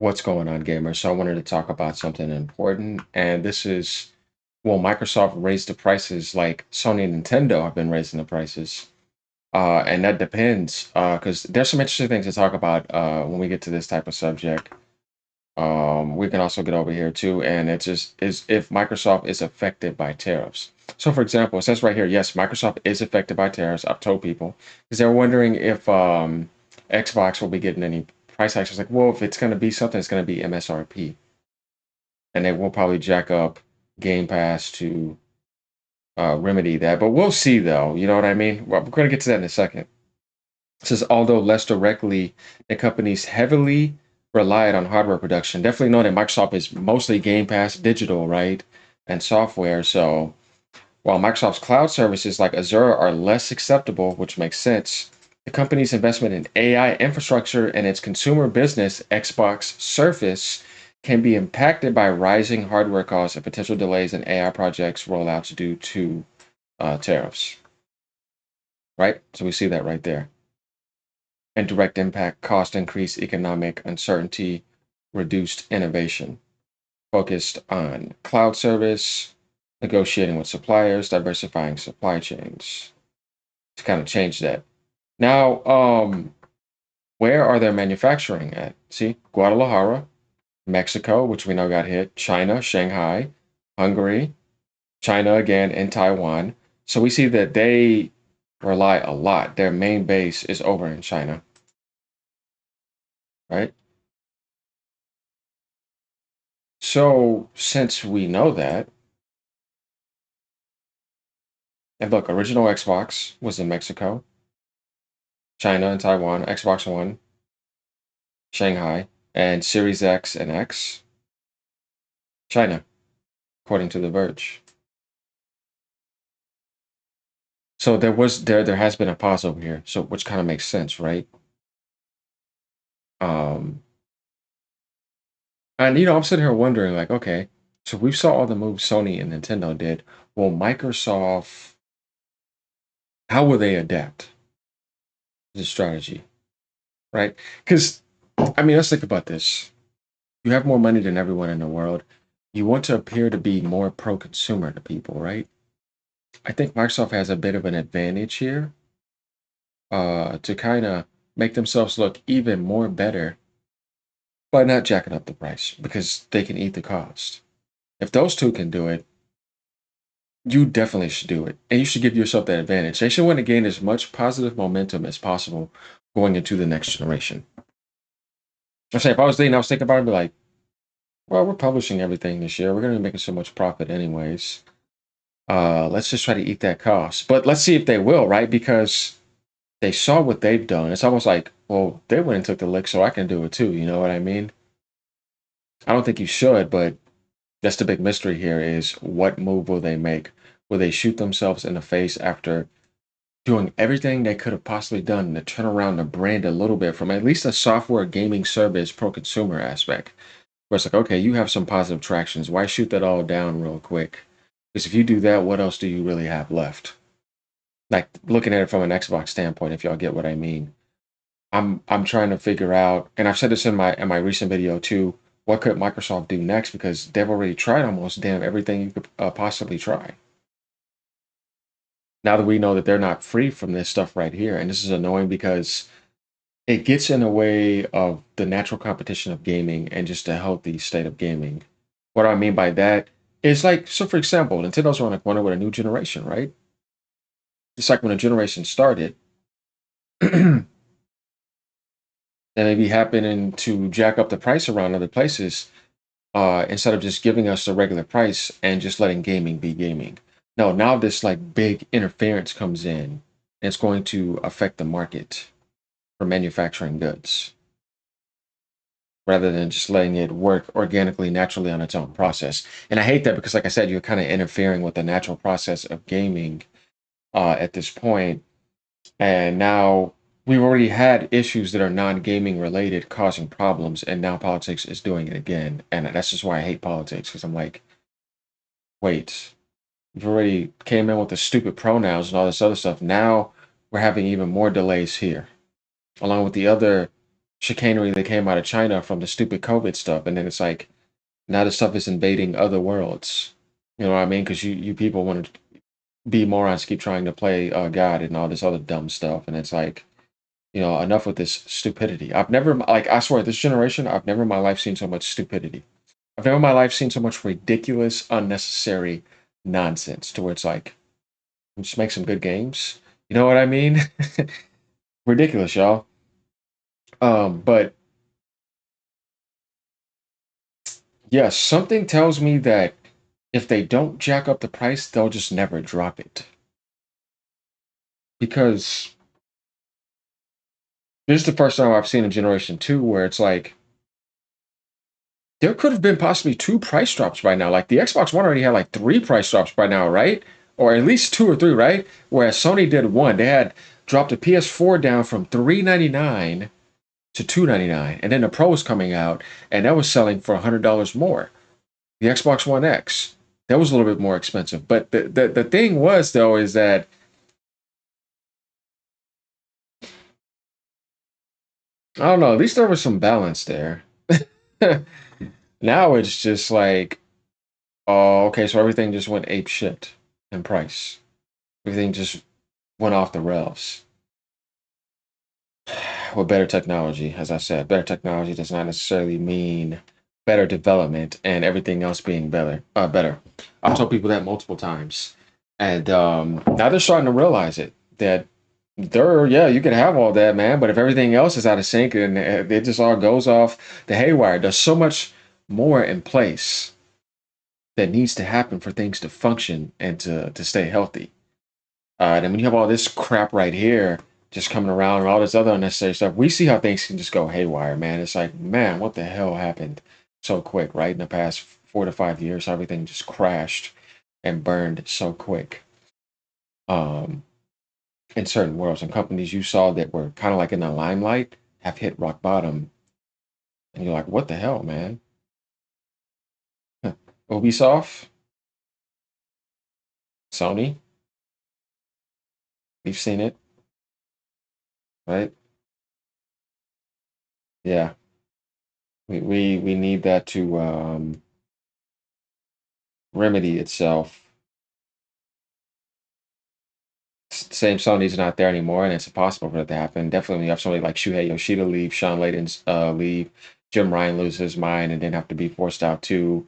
What's going on, gamers? So I wanted to talk about something important, and this is, well, Microsoft raised the prices like Sony and Nintendo have been raising the prices. And that depends, because there's some interesting things to talk about when we get to this type of subject. We can also get over here too, and it's just is if Microsoft is affected by tariffs. So, for example, it says right here, yes, Microsoft is affected by tariffs. I've told people because they're wondering if Xbox will be getting any price hikes. It's like, well, if it's going to be something, it's going to be MSRP, and they will probably jack up Game Pass to remedy that. But we'll see, though. You know what I mean? Well, we're going to get to that in a second. It says, although less directly, the companies heavily relied on hardware production. Definitely know that Microsoft is mostly Game Pass digital, right? And software. So while Microsoft's cloud services like Azure are less acceptable, which makes sense, the company's investment in AI infrastructure and its consumer business, Xbox Surface, can be impacted by rising hardware costs and potential delays in AI projects rollouts due to tariffs, right? So we see that right there. And direct impact, cost increase, economic uncertainty, reduced innovation, focused on cloud service, negotiating with suppliers, diversifying supply chains to kind of change that. Now, where are they manufacturing at? See, Guadalajara, Mexico, which we know got hit, China, Shanghai, Hungary, China again, and Taiwan. So we see that they rely a lot. Their main base is over in China, right? So since we know that, and look, original Xbox was in Mexico, China and Taiwan, Xbox One, Shanghai, and Series X and X, China, according to The Verge. So there has been a pause over here, so which kind of makes sense, right? Um, and I'm sitting here wondering, like, okay, so we saw all the moves Sony and Nintendo did. Well, Microsoft, how will they adapt the strategy, right? Because I mean, let's think about this. You have more money than everyone in the world. You want to appear to be more pro-consumer to people, right? I think Microsoft has a bit of an advantage here, to kind of make themselves look even more better by not jacking up the price because they can eat the cost. If those two can do it, you definitely should do it. And you should give yourself that advantage. They should want to gain as much positive momentum as possible going into the next generation. I say if I was thinking, I was thinking about it, I'd be like, well, we're publishing everything this year. We're going to be making so much profit anyways. Let's just try to eat that cost. But let's see if they will, right? Because they saw what they've done. It's almost like, well, they went and took the lick, so I can do it too. You know what I mean? I don't think you should, but that's the big mystery here is what move will they make? Will they shoot themselves in the face after doing everything they could have possibly done to turn around the brand a little bit from at least a software gaming service pro consumer aspect? Where it's like, okay, you have some positive tractions. Why shoot that all down real quick? Because if you do that, what else do you really have left? Like looking at it from an Xbox standpoint, if y'all get what I mean. I'm trying to figure out, and I've said this in my recent video too. What could Microsoft do next? Because they've already tried almost damn everything you could possibly try. Now that we know that they're not free from this stuff right here, and this is annoying because it gets in the way of the natural competition of gaming and just a healthy state of gaming. What do I mean by that? It's like, so for example, Nintendo's around the corner with a new generation, right? It's like when a generation started, they may be happening to jack up the price around other places instead of just giving us the regular price and just letting gaming be gaming. No, now this like big interference comes in and it's going to affect the market for manufacturing goods rather than just letting it work organically, naturally on its own process. And I hate that because, like I said, you're kind of interfering with the natural process of gaming at this point. And now we've already had issues that are non-gaming related causing problems, and now politics is doing it again. And that's just why I hate politics because I'm like, wait, you've already came in with the stupid pronouns and all this other stuff. Now we're having even more delays here, along with the other. chicanery that came out of China from the stupid COVID stuff, and then it's like now the stuff is invading other worlds. You know what I mean? Because you people want to be morons, keep trying to play God and all this other dumb stuff, and it's like, enough with this stupidity. I've never, like, I swear, this generation, I've never in my life seen so much stupidity. I've never in my life seen so much ridiculous, unnecessary nonsense to where it's like, just make some good games. You know what I mean? Ridiculous, y'all. But yes, something tells me that if they don't jack up the price, they'll just never drop it. Because this is the first time I've seen a Generation 2 where it's like, there could have been possibly two price drops by now. Like the Xbox One already had like three price drops by now, right? Or at least two or three, right? Whereas Sony did one. They had dropped the PS4 down from $399 to $299, and then the Pro was coming out, and that was selling for $100 more. The Xbox One X, that was a little bit more expensive. But the thing was though is that I don't know. At least there was some balance there. Now it's just like, oh, okay, so everything just went ape shit in price. Everything just went off the rails. With better technology, as I said, better technology does not necessarily mean better development and everything else being better. Better. I've told people that multiple times, and now they're starting to realize it. That yeah, you can have all that, man, but if everything else is out of sync and it just all goes off the haywire, there's so much more in place that needs to happen for things to function and to stay healthy. And then when you have all this crap right here just coming around and all this other unnecessary stuff, we see how things can just go haywire, man. It's like, man, what the hell happened so quick, right? In the past 4 to 5 years, everything just crashed and burned so quick. Um, in certain worlds and companies you saw that were kind of like in the limelight have hit rock bottom, and you're like, what the hell, man? Huh. Ubisoft, Sony, we've seen it, right? Yeah, we need that to remedy itself. Same Sony's not there anymore, and it's impossible for that to happen. Definitely, when you have somebody like Shuhei Yoshida leave, Sean Layden's leave, Jim Ryan lose his mind, and then have to be forced out to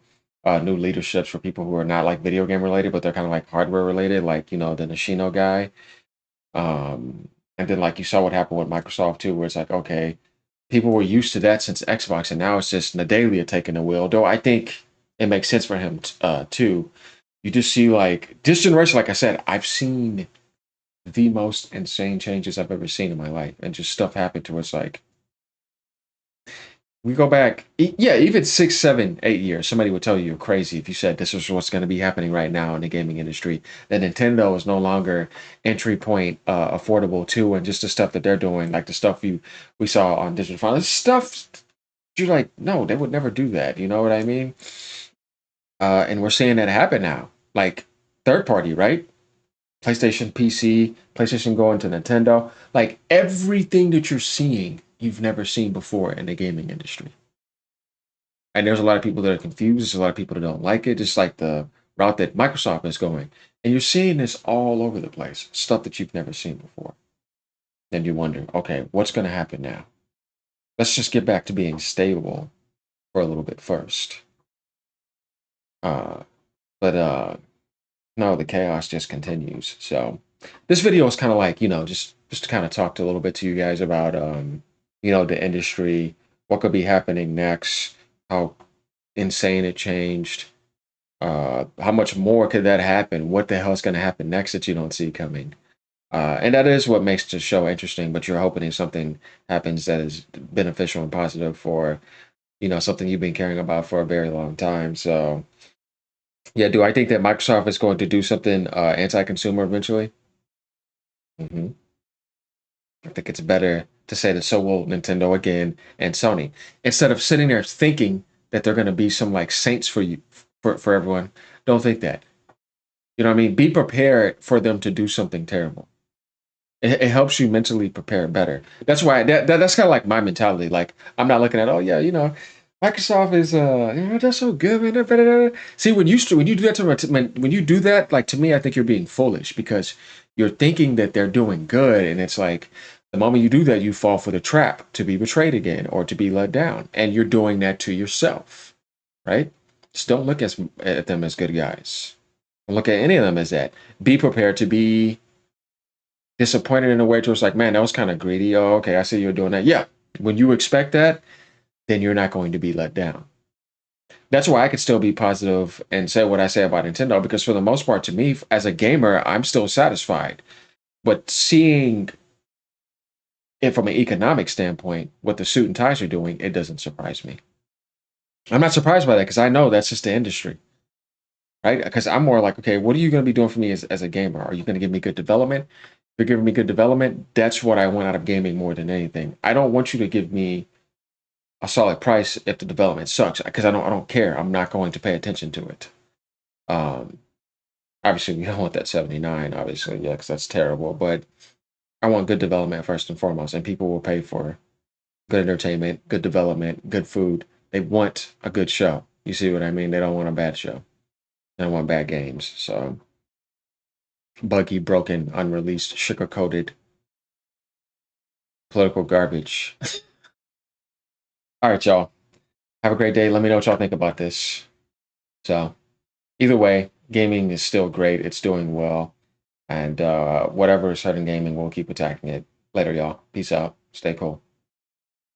new leaderships for people who are not like video game related, but they're kind of like hardware related, like the Nishino guy. And then like you saw what happened with Microsoft too, where it's like, okay, people were used to that since Xbox, and now it's just Nadalia taking the wheel. Though I think it makes sense for him too. You just see like this generation, like I said, I've seen the most insane changes I've ever seen in my life, and just stuff happened to us. Like we go back, yeah, even 6, 7, 8 years, somebody would tell you you're crazy if you said this is what's going to be happening right now in the gaming industry. That Nintendo is no longer entry point affordable too, and just the stuff that they're doing, like the stuff we saw on digital finance stuff. You're like, no, they would never do that. You know what I mean? And we're seeing that happen now, like third party, right? PlayStation, PC, PlayStation going to Nintendo. Like everything that you're seeing, you've never seen before in the gaming industry. And there's a lot of people that are confused. There's a lot of people that don't like it, just like the route that Microsoft is going. And you're seeing this all over the place, stuff that you've never seen before. Then you wonder, okay, what's going to happen now? Let's just get back to being stable for a little bit first. Uh, but no, the chaos just continues. So this video is kind of like, just to kind of talk to a little bit to you guys about the industry, what could be happening next, how insane it changed, how much more could that happen, what the hell is going to happen next that you don't see coming. And that is what makes the show interesting, but you're hoping something happens that is beneficial and positive for, something you've been caring about for a very long time. So yeah, do I think that Microsoft is going to do something anti-consumer eventually? hmm I think it's better to say that so will Nintendo again and Sony. Instead of sitting there thinking that they're going to be some like saints for you, for everyone, don't think that. You know what I mean? Be prepared for them to do something terrible. It helps you mentally prepare better. That's why that's kind of like my mentality. Like I'm not looking at, oh yeah, Microsoft is they're so good, man. See, when you do that when you do that, like to me, I think you're being foolish because you're thinking that they're doing good, and it's like the moment you do that, you fall for the trap to be betrayed again or to be let down, and you're doing that to yourself, right? Just don't look at them as good guys. Don't look at any of them as that. Be prepared to be disappointed in a way to it's like, man, that was kind of greedy. Oh, okay, I see you're doing that. Yeah. When you expect that, then you're not going to be let down. That's why I could still be positive and say what I say about Nintendo, because for the most part, to me, as a gamer, I'm still satisfied. But seeing it from an economic standpoint, what the suit and ties are doing, it doesn't surprise me. I'm not surprised by that because I know that's just the industry, right? Because I'm more like, okay, what are you going to be doing for me as a gamer? Are you going to give me good development? If you're giving me good development, that's what I want out of gaming more than anything. I don't want you to give me a solid price if the development sucks because I don't care. I'm not going to pay attention to it. Um, Obviously we don't want that 79, obviously, yeah, because that's terrible. But I want good development first and foremost, and people will pay for good entertainment, good development, good food. They want a good show. You see what I mean? They don't want a bad show. They don't want bad games. So buggy, broken, unreleased, sugar coated, political garbage. All right, y'all. Have a great day. Let me know what y'all think about this. So either way, gaming is still great. It's doing well. And whatever is starting gaming, we'll keep attacking it. Later, y'all. Peace out. Stay cool.